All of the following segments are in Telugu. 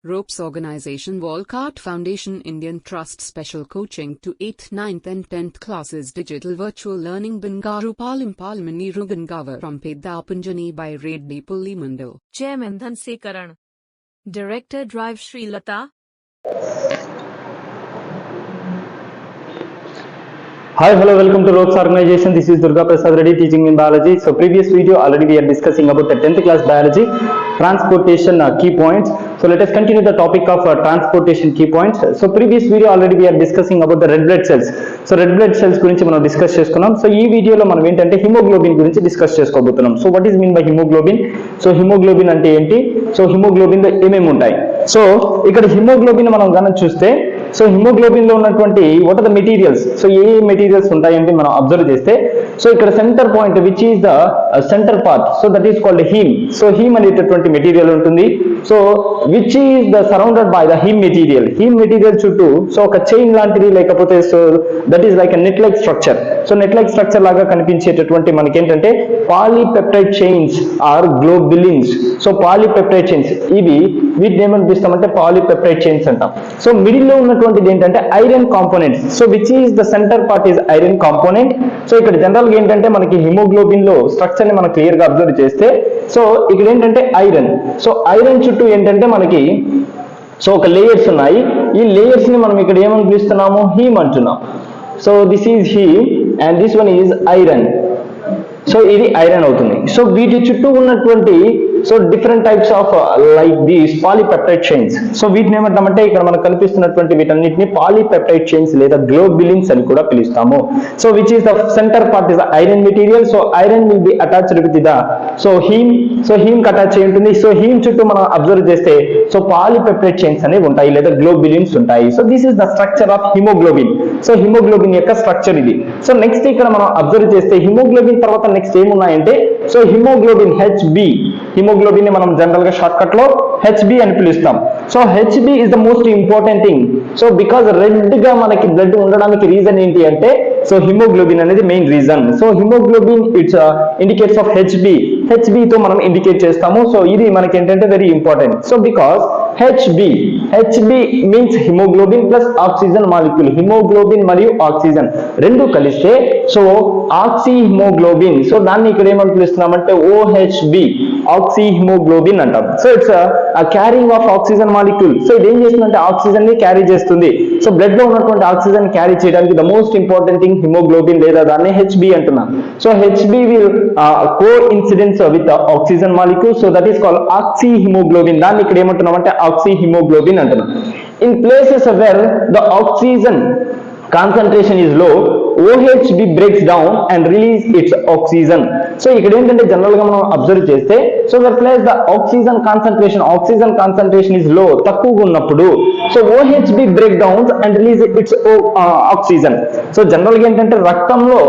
Ropes Organization Walcott Foundation Indian Trust Special Coaching to 8th, 9th and 10th Classes Digital Virtual Learning Bangaru Palimani Rugangavar from Pedapunjani by Reddy Pulli Mandal. Chairman Dhansekaran. Director Drive Sri Lata. Hi, hello, welcome to Ropes Organization. This is Durga Prasad Reddy teaching in biology. So previous video already we are discussing about the 10th class biology transportation key points. So let us continue the topic of transportation key points. So previous video already we are discussing about the red blood cells. So red blood cells గురించి మనం డిస్కస్ చేసుకున్నాం. సో ఈ వీడియోలో మనం ఏంటంటే హిమోగ్లోబిన్ గురించి డిస్కస్ చేసుకోబోతున్నాం. So what is mean by haemoglobin? So haemoglobin అంటే ఏంటి? సో హిమోగ్లోబిన్ లో ఏమేమి ఉంటాయి? సో ఇక్కడ హిమోగ్లోబిన్ మనం గనక చూస్తే సో హిమోగ్లోబిన్ లో ఉన్నటువంటి what are the materials, so ఏ మెటీరియల్స్ ఉంటాయంటే మనం అబ్జర్వ్ చేస్తే సో ఇక్కడ center point which is the center part, so that is called heme. So heme అనేటటువంటి మెటీరియల్ ఉంటుంది. So which is the surrounded by the heme material. Heme material చుట్టూ సో ఒక చైన్ లాంటిది లేకపోతే so that is like net like structure. So net like structure లాగా కనిపించేటటువంటి మనకి ఏంటంటే polypeptide chains are globulins. So polypeptide chains ఇవి వీటిని ఏమనిపిస్తామంటే పాలీపెప్టైడ్ చైన్స్ అంటాం. సో మిడిల్ లో ఉన్నటువంటిది ఏంటంటే iron components. So which is the center part is iron component. So ఇక్కడ జనరల్ గా ఏంటంటే మనకి హిమోగ్లోబిన్ లో స్ట్రక్చర్ ని మనం క్లియర్ గా అబ్జర్వ్ చేస్తే సో ఇక్కడ ఏంటంటే ఐరన్. సో ఐరన్ చుట్టూ ఏంటంటే మనకి సో ఒక లేయర్స్ ఉన్నాయి. ఈ లేయర్స్ ని మనం ఇక్కడ ఏమని పిలుస్తున్నాము? హీమ్ అంటున్నాం. So this is him and this one is iron. So ఇది ఐరన్ అవుతుంది. సో వీటి చుట్టూ ఉన్నటువంటి so different types of like these polypeptide chains. So వీటిని ఏమంటామంటే ఇక్కడ మనకు కనిపిస్తున్నటువంటి వీటన్నిటిని పాలీపెప్టైడ్ చైన్స్ లేదా గ్లోబులిన్స్ అని కూడా పిలుస్తాము. So which is the center part is the iron material. So iron will be attached with the so him. So him కి అటాచ్ అయి ఉంటుంది. సో హీమ్ చుట్టూ మనం అబ్జర్వ్ చేస్తే సో పాలీపెప్టైడ్ చైన్స్ అనేవి ఉంటాయి లేదా గ్లోబులిన్స్ ఉంటాయి. So this is the structure of haemoglobin. So haemoglobin యొక్క స్ట్రక్చర్ ఇది. సో నెక్స్ట్ ఇక్కడ మనం అబ్జర్వ్ చేస్తే హిమోగ్లోబిన్ తర్వాత నెక్స్ట్ ఏమున్నాయంటే సో హిమోగ్లోబిన్ హెచ్బి. హిమోగ్లోబిన్ ని మనం జనరల్ గా షార్ట్ కట్ లో హెచ్బి అని పిలుస్తాం. So HB is the most important thing. So because red గా మనకి బ్లడ్ ఉండడానికి రీజన్ ఏంటి అంటే సో హిమోగ్లోబిన్ అనేది main reason. So haemoglobin it's indicates of HB. HB తో మనం ఇండికేట్ చేస్తాము. సో ఇది మనకి ఏంటంటే very important. So because HB means haemoglobin plus oxygen molecule. Haemoglobin మరియు ఆక్సిజన్ రెండు కలిస్తే సో ఆక్సి హిమోగ్లోబిన్. సో దాన్ని ఇక్కడ ఏమని పిలుస్తున్నామంటే ఓహెచ్బి ఆక్సి హిమోగ్లోబిన్ అంటాం. So it's carrying of oxygen molecule. So ఇది ఏం చేస్తుందంటే ఆక్సిజన్ ని క్యారీ చేస్తుంది. సో బ్లడ్ లో ఉన్నటువంటి ఆక్సిజన్ క్యారీ చేయడానికి the most important thing haemoglobin లేదా దాన్ని హెచ్బి అంటున్నాం. So HB will co incidence with oxygen molecule. So that is called oxy haemoglobin. దాన్ని ఇక్కడ ఏమంటున్నామంటే ఆక్సి హిమోగ్లోబిన్ అంటున్నాం. In places where the oxygen concentration is low, OHB breaks down and release its oxygen. So ఇక్కడ ఏంటంటే జనరల్ గా మనం అబ్జర్వ్ చేస్తే so where place the oxygen concentration is low, తక్కువగా ఉన్నప్పుడు so OHB break down and release its oxygen. So general గా ఏంటంటే రక్తంలో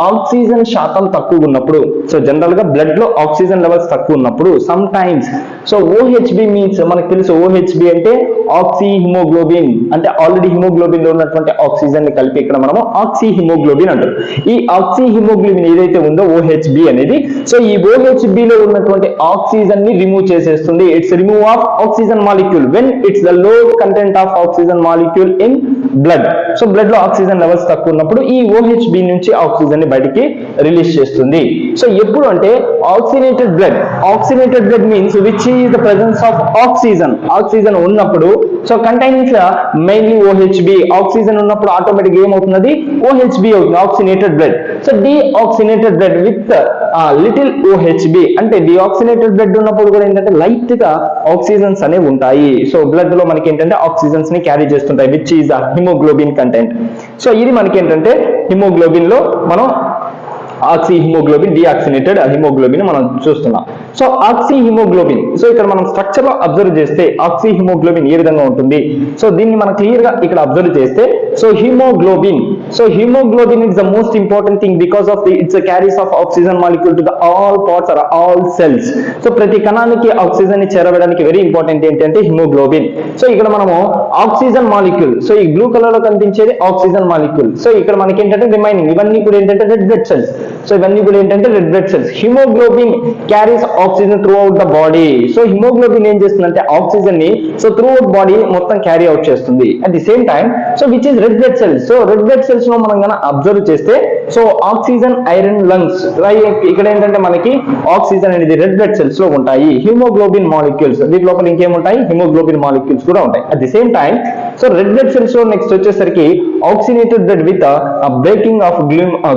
ఆక్సిజన్ శాతం తక్కువగా ఉన్నప్పుడు సో జనరల్ గా బ్లడ్ లో ఆక్సిజన్ లెవెల్స్ తక్కువ ఉన్నప్పుడు some times so OHB means మనకు తెలుసు OHB అంటే ఆక్సి హిమోగ్లోబిన్ అంటే ఆల్రెడీ హిమోగ్లోబిన్ లో ఉన్నటువంటి ఆక్సిజన్ ని కలిపి ఇక్కడ మనము ఆక్సి హిమోగ్లోబిన్ అంటారు. ఈ ఆక్సి హిమోగ్లోబిన్ ఏదైతే ఉందో OHB అనేది సో ఈ OHB లో ఉన్నటువంటి ఆక్సిజన్ ని రిమూవ్ చేసేస్తుంది. It's remove of oxygen molecule when it's the low content of oxygen molecule in blood. So blood లో ఆక్సిజన్ లెవెల్స్ తక్కువ ఉన్నప్పుడు ఈ OHB నుంచి ఆక్సిజన్ ని బయటికి రిలీజ్ చేస్తుంది. సో ఎప్పుడు అంటే oxygenated blood means which is the presence of oxygen ఉన్నప్పుడు so contains mainly OHB. Oxygen ఉన్నప్పుడు ఆటోమేటిక్ ఏమవుతున్నది OHB అవుతుంది oxygenated blood. So deoxygenated blood with little OHB అంటే డీఆక్సినేటెడ్ బ్లడ్ ఉన్నప్పుడు కూడా ఏంటంటే లైట్ గా ఆక్సిజన్స్ అనేవి ఉంటాయి. సో బ్లడ్ లో మనకి ఏంటంటే ఆక్సిజన్స్ ని క్యారీ చేస్తుంటాయి which is the haemoglobin content. So ఇది మనకి ఏంటంటే హిమోగ్లోబిన్ లో మనం ఆక్సి హిమోగ్లోబిన్ డీఆక్సినేటెడ్ హిమోగ్లోబిన్ మనం చూస్తున్నాం. సో ఆక్సి హిమోగ్లోబిన్ సో ఇక్కడ మనం స్ట్రక్చర్ లో అబ్జర్వ్ చేస్తే ఆక్సి హిమోగ్లోబిన్ ఏ విధంగా ఉంటుంది సో దీన్ని మనం క్లియర్ గా ఇక్కడ అబ్జర్వ్ చేస్తే so hemoglobin is the most important thing because of its carries of oxygen molecule to the all parts are all cells. So ప్రతి కణానికి ఆక్సిజన్ ని చేరవేయడానికి వెరీ ఇంపార్టెంట్ ఏంటంటే హిమోగ్లోబిన్. సో ఇక్కడ మనము ఆక్సిజన్ మాలిక్యూల్ సో ఈ బ్లూ కలర్ లో కనిపించేది ఆక్సిజన్ మాలిక్యూల్. సో ఇక్కడ మనకి ఏంటంటే రిమైనింగ్ ఇవన్నీ కూడా ఏంటంటే రెడ్ బ్లడ్ సెల్స్. సో ఇవన్నీ కూడా ఏంటంటే red blood cells. Haemoglobin carries oxygen through out the body. So haemoglobin ఏం చేస్తుందంటే ఆక్సిజన్ ని సో త్రూ అవుట్ బాడీ మొత్తం క్యారీ అవుట్ చేస్తుంది. At the same time so which is red blood cells. So red blood cells లో మనం కనుక అబ్జర్వ్ చేస్తే సో ఆక్సిజన్, ఐరన్, లంగ్స్ ఇక్కడ ఏంటంటే మనకి ఆక్సిజన్ అనేది రెడ్ బ్లడ్ సెల్స్ లో ఉంటాయి. హిమోగ్లోబిన్ మాలిక్యూల్స్ వీటి లోపల ఇంకేముంటాయి, హిమోగ్లోబిన్ మాలిక్యూల్స్ కూడా ఉంటాయి. At the same time so red blood cells లో నెక్స్ట్ వచ్చేసరికి oxygenated blood with breaking of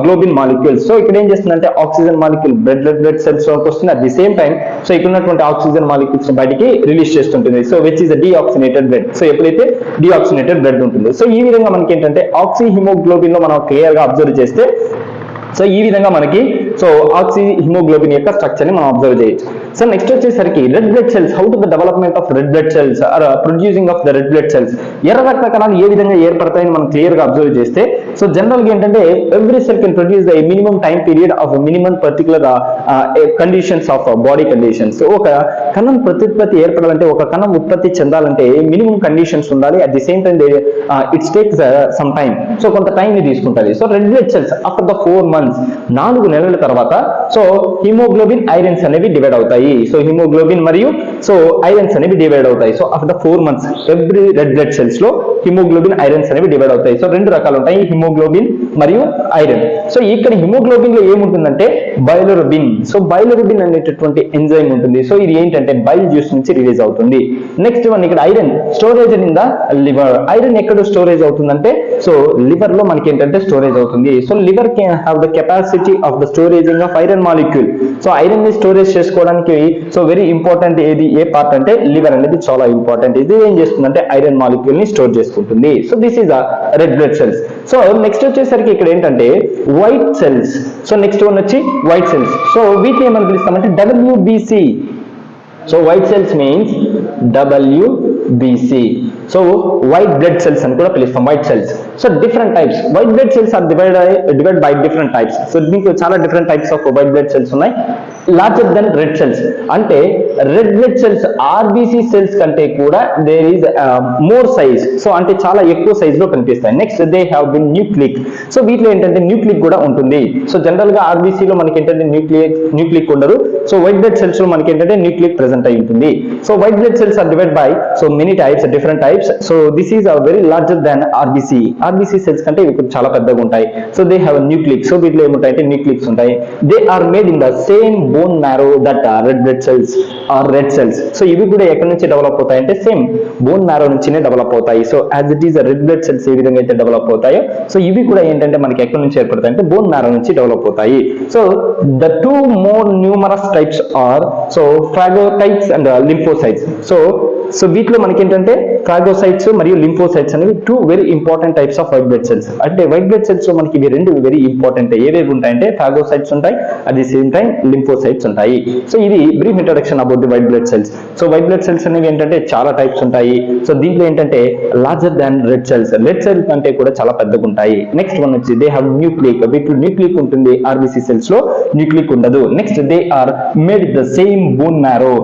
globin molecules. So ఇక్కడ ఏం చేస్తుందంటే ఆక్సిజన్ మాలిక్యూల్ బ్లడ్ సెల్స్ లోకి వస్తుంది. At the same time so ఇక్కడ ఉన్నటువంటి ఆక్సిజన్ మాలిక్యూల్స్ బయటికి రిలీజ్ చేస్తుంటుంది. So which is deoxygenated blood. So ఎప్పుడైతే డీఆక్సినేటెడ్ బ్లడ్ ఉంటుంది సో ఈ విధంగా మనకి ఏంటంటే ఆక్సి హిమోగ్లోబిన్ లో మనం క్లియర్ గా అబ్జర్వ్ చేస్తే సో ఈ విధంగా మనకి సో ఆక్సి హిమోగ్లోబిన్ యొక్క స్ట్రక్చర్ ని మనం అబ్జర్వ్ చేయొచ్చు. సో నెక్స్ట్ వచ్చేసరికి red blood cells, how to the development of red blood cells are producing of the red blood cells. ఎర్ర రక్త కణాలు ఏ విధంగా ఏర్పడతాయని మనం క్లియర్ గా అబ్జర్వ్ చేస్తే సో జనరల్ గా ఏంటంటే every cell can produce the minimum time period of minimum particular conditions of body conditions. ఒక కణం ప్రత్యుత్పత్తి ఏర్పడాలంటే, ఒక కణం ఉత్పత్తి చెందాలంటే మినిమం కండిషన్స్ ఉండాలి. At the same time it's takes some time. So కొంత టైం ని తీసుకుంటుంది. So red blood cells after the 4 months 4 నెలల తర్వాత సో హిమోగ్లోబిన్, ఐరన్స్ అనేవి డివైడ్ అవుతాయి. సో హిమోగ్లోబిన్ మరియు సో ఐరన్స్ అనేవి డివైడ్ అవుతాయి. So after the 4 months every red blood cells లో హిమోగ్లోబిన్, ఐరన్స్ అనేవి డివైడ్ అవుతాయి. సో 2 రకాలు ఉంటాయి, హిమోగ్లోబిన్ మరియు ఐరన్. సో ఇక్కడ హిమోగ్లోబిన్ లో ఏముంటుందంటే బైలిరుబిన్. సో బైలిరుబిన్ అనేటటువంటి ఎంజైమ్ ఉంటుంది. సో ఇది ఏంటంటే బైల్ జ్యూస్ నుంచి రిలీజ్ అవుతుంది. నెక్స్ట్ వన్ ఇక్కడ iron storage in the liver. Iron ఎక్కడ స్టోరేజ్ అవుతుందంటే సో లివర్ లో మనకి ఏంటంటే స్టోరేజ్ అవుతుంది. So liver can have the capacity of the storaging of iron molecule. So iron ని స్టోరేజ్ చేసుకోవడానికి so very important a part అంటే లివర్ అనేది చాలా ఇంపార్టెంట్. ఇది ఏం చేస్తుందంటే ఐరన్ మాలిక్యూల్ ని స్టోర్ చేసుకుంటుంది. So this is the red blood cells. So next వచ్చేసరికి ఇక్కడ ఏంటంటే white cells. So next one వచ్చి వైట్ సెల్స్. సో వీటిని ఏమని పిలుస్తామంటే WBC. So white cells means WBC. So white blood cells అని కూడా పిలుస్తాం, white cells. So different types white blood cells are divide by different types. So దీంట్లో చాలా different types of white blood cells ఉన్నాయి. లార్జర్ దెన్ రెడ్ సెల్స్ అంటే red blood cells RBC cells కంటే కూడా there is more size. So అంటే చాలా ఎక్కువ సైజ్ లో కనిపిస్తాయి. Next they have been nucleic. So వీటిలో ఏంటంటే న్యూక్లిక్ కూడా ఉంటుంది. సో జనరల్ గా RBC లో మనకి ఏంటంటే న్యూక్లిక్ ఉండదు. సో వైట్ బ్లడ్ సెల్స్ లో మనకి ఏంటంటే న్యూక్లిక్ ప్రెసెంట్ అయి ఉంటుంది. So white blood cells are divide by so many types, different types. So this is very larger than RBC. RBC cells కంటే ఇవి చాలా పెద్దగా ఉంటాయి. So they have nucleic. So వీటిలో ఏముంటాయి అంటే న్యూక్లిక్స్ ఉంటాయి. They are made in the same bone marrow that red blood cells are red cells. So ఇవి కూడా ఎక్కడి నుంచి డెవలప్ అవుతాయి అంటే సేమ్ బోన్ మ్యారో నుంచినే డెవలప్ అవుతాయి. So as it is red blood cells ఏ విధంగా అయితే డెవలప్ అవుతాయో సో ఇవి కూడా ఏంటంటే మనకి ఎక్కడి నుంచి ఏర్పడతాయి అంటే బోన్ మ్యారో నుంచి డెవలప్ అవుతాయి. So the 2 more numerous types are so phagocytes and lymphocytes. So వీటిలో మనకి ఏంటంటే ఫాగోసైట్స్ మరియు లింఫోసైట్స్ అనేవి 2 very important types of white blood cells. అంటే వైట్ బ్లడ్ సెల్స్ లో మనకి ఇవి 2 వెరీ ఇంపార్టెంట్. ఏవేవి ఉంటాయంటే ఫాగోసైట్స్ ఉంటాయి, at the same time lymphocytes ఉంటాయి. సో ఇది brief introduction about the white blood cells. So white blood cells అనేవి ఏంటంటే చాలా టైప్స్ ఉంటాయి. సో దీంట్లో ఏంటంటే larger than red cells, red cell కంటే కూడా చాలా పెద్దగా ఉంటాయి. నెక్స్ట్ వన్ వచ్చి దే హ్యావ్ న్యూక్లిక్. వీటిలో న్యూక్లిక్ ఉంటుంది, RBC సెల్స్ లో న్యూక్లిక్ ఉండదు. Next they are made the same bone marrow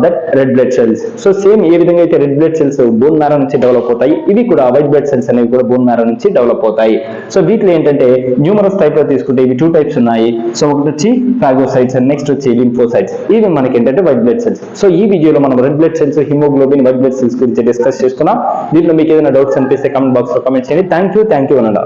that red blood cells. So same ఏ విధంగా అయితే red blood cells bone marrow నుంచి డెవలప్ అవుతాయి, ఇవి కూడా వైట్ బ్లడ్ సెల్స్ అనేవి కూడా బోన్ మ్యారో నుంచి డెవలప్ అవుతాయి. సో వీటిలో ఏంటంటే న్యూమరస్ టైప్ లో తీసుకుంటే ఇవి 2 టైప్స్ ఉన్నాయి. సో ఒకటి వచ్చి ఫాగోసైట్స్ అండ్ నెక్స్ట్ వచ్చి లింఫోసైట్స్. ఇవి మనకి ఏంటంటే వైట్ బ్లడ్ సెల్స్. సో ఈ వీడియోలో మనం red blood cells, haemoglobin, white blood cells గురించి డిస్కస్ చేసుకున్నాం. దీంట్లో మీకు ఏదైనా డౌట్స్ అనిపిస్తే కామెంట్ బాక్స్ లో కామెంట్ చేయండి. థ్యాంక్ యూ అనండి.